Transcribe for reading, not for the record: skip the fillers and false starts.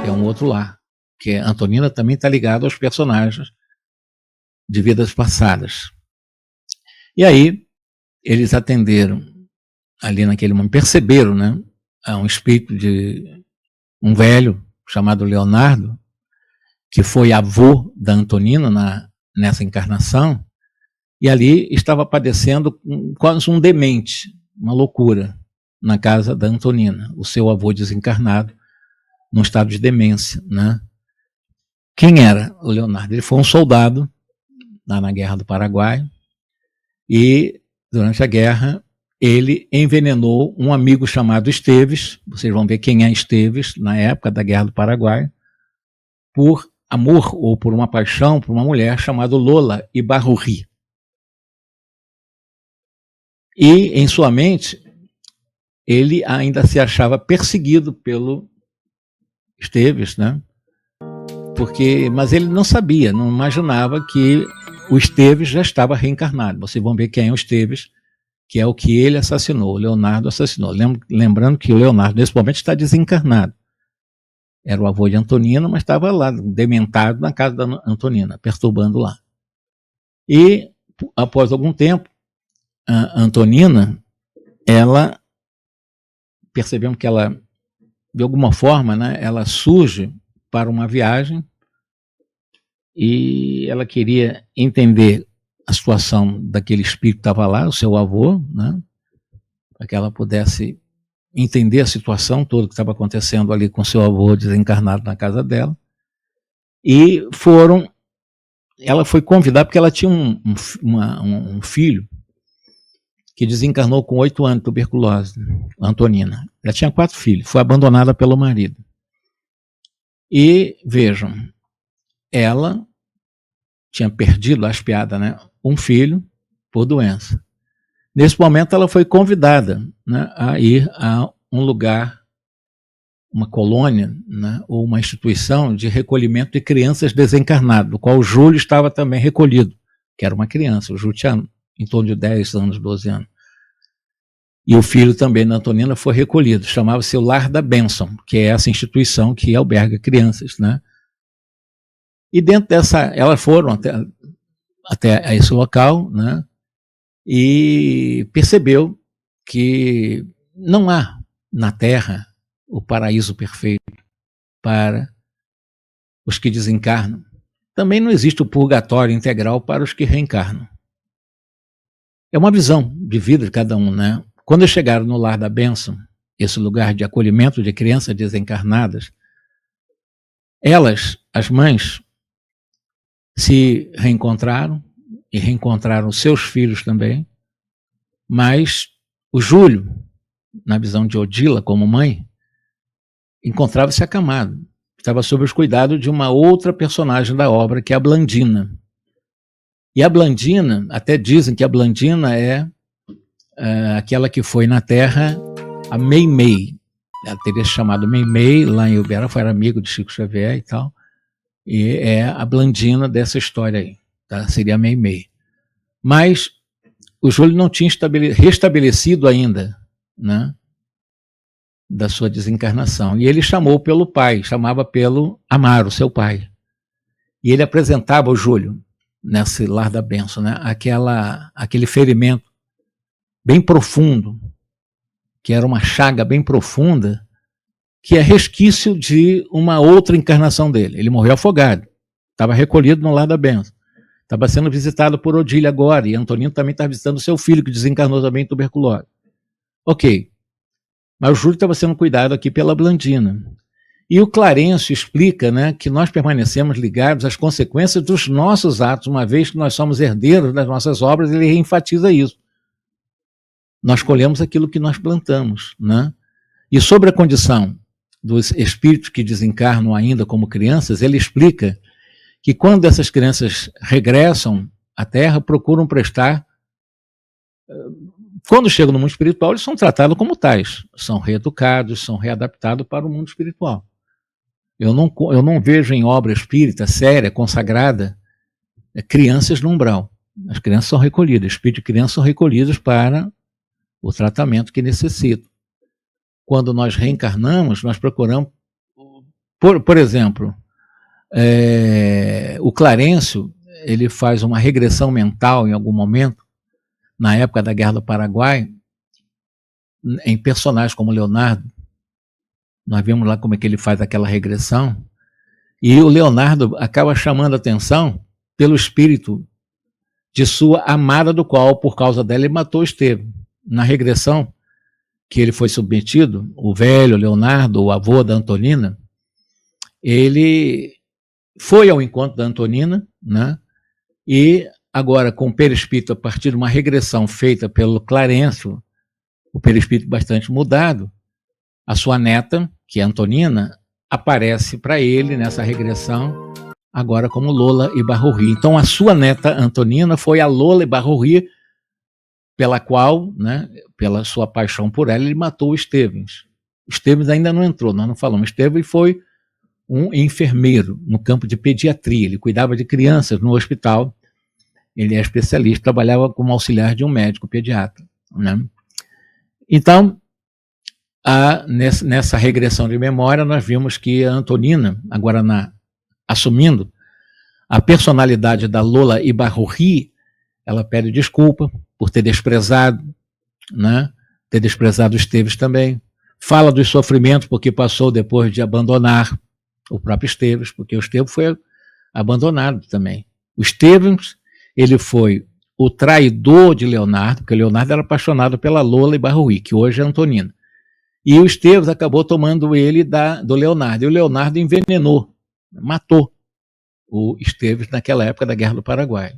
É um outro lar, que Antonina também está ligada aos personagens de vidas passadas. E aí, eles atenderam ali naquele momento, perceberam, né, a um espírito de um velho chamado Leonardo, que foi avô da Antonina nessa encarnação, e ali estava padecendo quase um demente, uma loucura, na casa da Antonina, o seu avô desencarnado, num estado de demência, né? Quem era o Leonardo? Ele foi um soldado lá na Guerra do Paraguai, e durante a guerra ele envenenou um amigo chamado Esteves. Vocês vão ver quem é Esteves na época da Guerra do Paraguai, por amor ou por uma paixão por uma mulher chamada Lola Ibarruri. E em sua mente ele ainda se achava perseguido pelo Esteves, né? Mas ele não sabia, não imaginava que o Esteves já estava reencarnado. Vocês vão ver quem é o Esteves, que é o que ele assassinou, o Leonardo assassinou. Lembrando que o Leonardo, nesse momento, está desencarnado. Era o avô de Antonina, mas estava lá, dementado na casa da Antonina, perturbando lá. E, após algum tempo, a Antonina, percebemos que ela, de alguma forma, né, ela surge para uma viagem e ela queria entender a situação daquele espírito que estava lá, o seu avô, né, para que ela pudesse entender a situação toda que estava acontecendo ali com seu avô desencarnado na casa dela. E ela foi convidada porque ela tinha um filho que desencarnou com 8 anos de tuberculose, Antonina. Ela tinha 4 filhos, foi abandonada pelo marido. E vejam, ela tinha perdido, as piadas, né, um filho por doença. Nesse momento ela foi convidada, né, a ir a um lugar, uma colônia, né, ou uma instituição de recolhimento de crianças desencarnadas, do qual o Júlio estava também recolhido, que era uma criança. O Júlio tinha em torno de 10 anos, 12 anos. E o filho também da Antonina foi recolhido, chamava-se o Lar da Bênção, que é essa instituição que alberga crianças, né? E dentro elas foram até esse local, né? E percebeu que não há na Terra o paraíso perfeito para os que desencarnam. Também não existe o purgatório integral para os que reencarnam. É uma visão de vida de cada um, né? Quando chegaram no Lar da Bênção, esse lugar de acolhimento de crianças desencarnadas, elas, as mães, se reencontraram e reencontraram seus filhos também, mas o Júlio, na visão de Odila como mãe, encontrava-se acamado, estava sob os cuidados de uma outra personagem da obra, que é a Blandina. E a Blandina, até dizem que a Blandina é aquela que foi na Terra a Meimei. Ela teria se chamado Meimei, lá em Uberaba, foi amigo de Chico Xavier e tal, e é a Blandina dessa história aí, tá? Seria a Meimei. Mas o Júlio não tinha restabelecido ainda, né, da sua desencarnação, e ele chamou pelo pai, chamava pelo Amaro, seu pai, e ele apresentava o Júlio nesse Lar da Bênção, né, aquele ferimento bem profundo, que era uma chaga bem profunda, que é resquício de uma outra encarnação dele. Ele morreu afogado, estava recolhido no Lar da Bênção, estava sendo visitado por Odília agora, e Antonino também estava visitando seu filho, que desencarnou também em tuberculose. Ok, mas o Júlio estava sendo cuidado aqui pela Blandina. E o Clarencio explica, né, que nós permanecemos ligados às consequências dos nossos atos, uma vez que nós somos herdeiros das nossas obras. Ele enfatiza isso. Nós colhemos aquilo que nós plantamos, né? E sobre a condição dos espíritos que desencarnam ainda como crianças, ele explica que quando essas crianças regressam à Terra, procuram prestar... Quando chegam no mundo espiritual, eles são tratados como tais, são reeducados, são readaptados para o mundo espiritual. Eu não vejo em obra espírita séria, consagrada, crianças no umbral. As crianças são recolhidas, espíritos de crianças são recolhidos para o tratamento que necessitam. Quando nós reencarnamos, nós procuramos, por exemplo, o Clarencio, ele faz uma regressão mental em algum momento, na época da Guerra do Paraguai, em personagens como Leonardo. Nós vimos lá como é que ele faz aquela regressão, e o Leonardo acaba chamando a atenção pelo espírito de sua amada, do qual, por causa dela, ele matou Estevão. Na regressão que ele foi submetido, o velho Leonardo, o avô da Antonina, ele foi ao encontro da Antonina, né? E agora, com o perispírito, a partir de uma regressão feita pelo Clarencio, o perispírito bastante mudado, a sua neta, que é a Antonina, aparece para ele nessa regressão, agora como Lola Ibarrurri. Então, a sua neta Antonina foi a Lola Ibarrurri, pela qual, né, pela sua paixão por ela, ele matou o Estevens. O Estevens ainda não entrou, nós não falamos. Estevens foi um enfermeiro no campo de pediatria, ele cuidava de crianças no hospital, ele é especialista, trabalhava como auxiliar de um médico pediatra, né? Então, nessa regressão de memória, nós vimos que a Antonina, agora assumindo a personalidade da Lola Ibarrurri, ela pede desculpa por ter desprezado, né? Ter desprezado o Estevens também. Fala dos sofrimentos porque passou depois de abandonar o próprio Estevens, porque o Estevens foi abandonado também. O Estevens, ele foi o traidor de Leonardo, porque Leonardo era apaixonado pela Lola Ibarrurri, que hoje é Antonina. E o Estevens acabou tomando ele do Leonardo. E o Leonardo envenenou, matou o Estevens naquela época da Guerra do Paraguai.